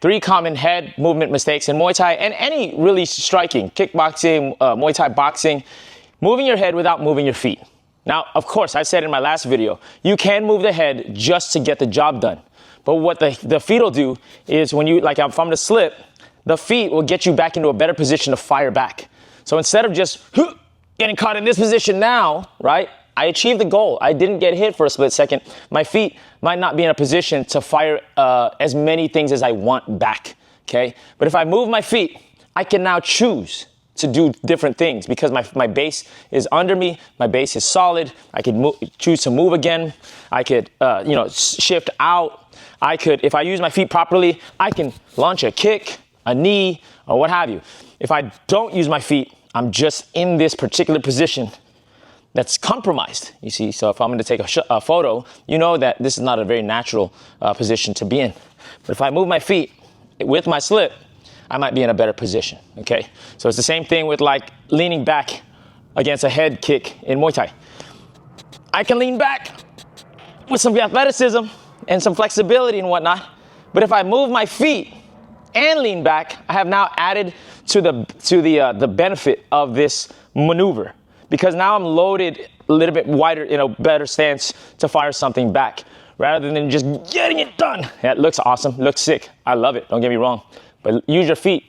Three common head movement mistakes in Muay Thai and any really striking, kickboxing, Muay Thai boxing, moving your head without moving your feet. Now, of course, I said in my last video, you can move the head just to get the job done. But what the feet will do is when you, like if I'm to slip, the feet will get you back into a better position to fire back. So instead of just getting caught in this position now, right? I achieved the goal. I didn't get hit for a split second. My feet might not be in a position to fire as many things as I want back, okay? But if I move my feet, I can now choose to do different things because my base is under me, my base is solid. I could choose to move again. I could, shift out. I could, if I use my feet properly, I can launch a kick, a knee, or what have you. If I don't use my feet, I'm just in this particular position that's compromised, you see. So if I'm gonna take a photo, you know that this is not a very natural position to be in. But if I move my feet with my slip, I might be in a better position, okay? So it's the same thing with like leaning back against a head kick in Muay Thai. I can lean back with some athleticism and some flexibility and whatnot, but if I move my feet and lean back, I have now added to the benefit of this maneuver, because now I'm loaded a little bit wider in a better stance to fire something back rather than just getting it done. Yeah, it looks awesome, looks sick. I love it, don't get me wrong. But use your feet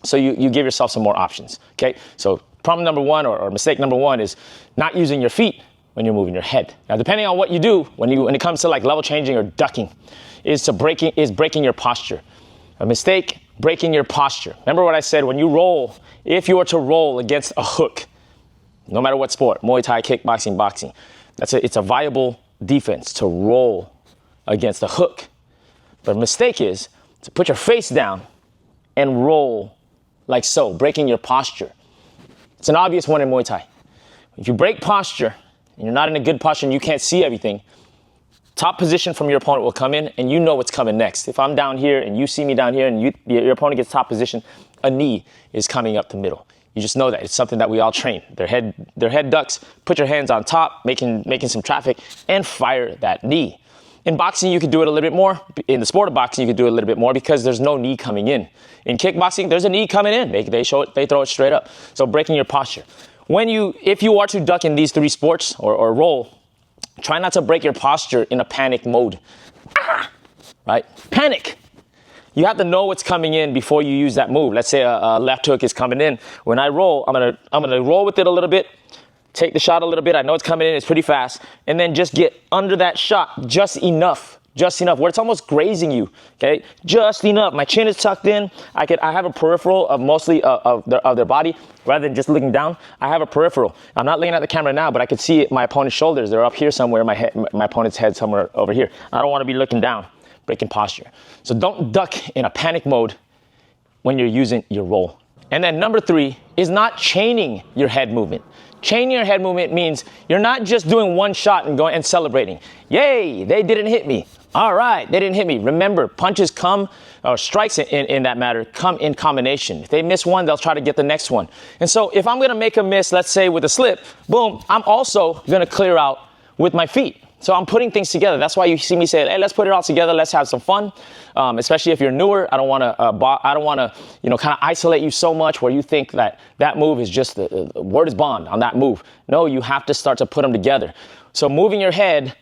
so you give yourself some more options, okay? So problem number one or mistake number one is not using your feet when you're moving your head. Now, depending on what you do when it comes to like level changing or ducking, is breaking your posture. A mistake, breaking your posture. Remember what I said, when you roll, if you were to roll against a hook, no matter what sport, Muay Thai, kickboxing, boxing, it's a viable defense to roll against a hook. But a mistake is to put your face down and roll like so, breaking your posture. It's an obvious one in Muay Thai. If you break posture and you're not in a good posture and you can't see everything, top position from your opponent will come in and you know what's coming next. If I'm down here and you see me down here and your opponent gets top position, a knee is coming up the middle. You just know that. It's something that we all train. Their head ducks, put your hands on top, making some traffic, and fire that knee. In boxing, you could do it a little bit more. In the sport of boxing, you could do it a little bit more because there's no knee coming in. In kickboxing, there's a knee coming in. They show it, they throw it straight up. So breaking your posture. If you are to duck in these three sports or roll, try not to break your posture in a panic mode. Right? Panic. You have to know what's coming in before you use that move. Let's say a left hook is coming in. When I roll, I'm gonna roll with it a little bit, take the shot a little bit. I know it's coming in, it's pretty fast, and then just get under that shot just enough where it's almost grazing you, okay? Just enough. My chin is tucked in. I have a peripheral of mostly of their body rather than just looking down. I have a peripheral. I'm not looking at the camera now, but I could see my opponent's shoulders. They're up here somewhere. My opponent's head somewhere over here. I don't want to be looking down. Breaking posture. So don't duck in a panic mode when you're using your roll. And then number three is not chaining your head movement. Chaining your head movement means you're not just doing one shot and going and celebrating. Yay, they didn't hit me. All right, they didn't hit me. Remember, punches come, or strikes in that matter, come in combination. If they miss one, they'll try to get the next one. And so if I'm gonna make a miss, let's say with a slip, boom, I'm also gonna clear out with my feet. So I'm putting things together. That's why you see me say, hey, let's put it all together. Let's have some fun. Especially if you're newer, I don't want to, kind of isolate you so much where you think that move is just the word is bond on that move. No, you have to start to put them together. So moving your head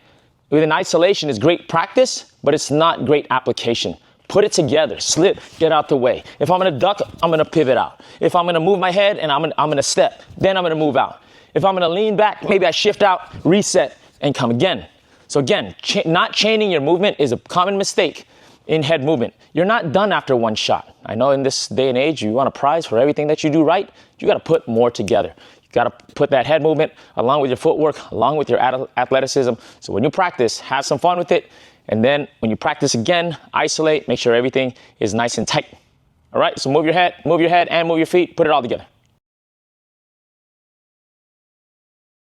within isolation is great practice, but it's not great application. Put it together, slip, get out the way. If I'm gonna duck, I'm gonna pivot out. If I'm gonna move my head and I'm gonna step, then I'm gonna move out. If I'm gonna lean back, maybe I shift out, reset, and come again. So again, not chaining your movement is a common mistake in head movement. You're not done after one shot. I know in this day and age, you want a prize for everything that you do right. You gotta put more together. You gotta put that head movement along with your footwork, along with your athleticism. So when you practice, have some fun with it. And then when you practice again, isolate, make sure everything is nice and tight. All right, so move your head and move your feet, put it all together.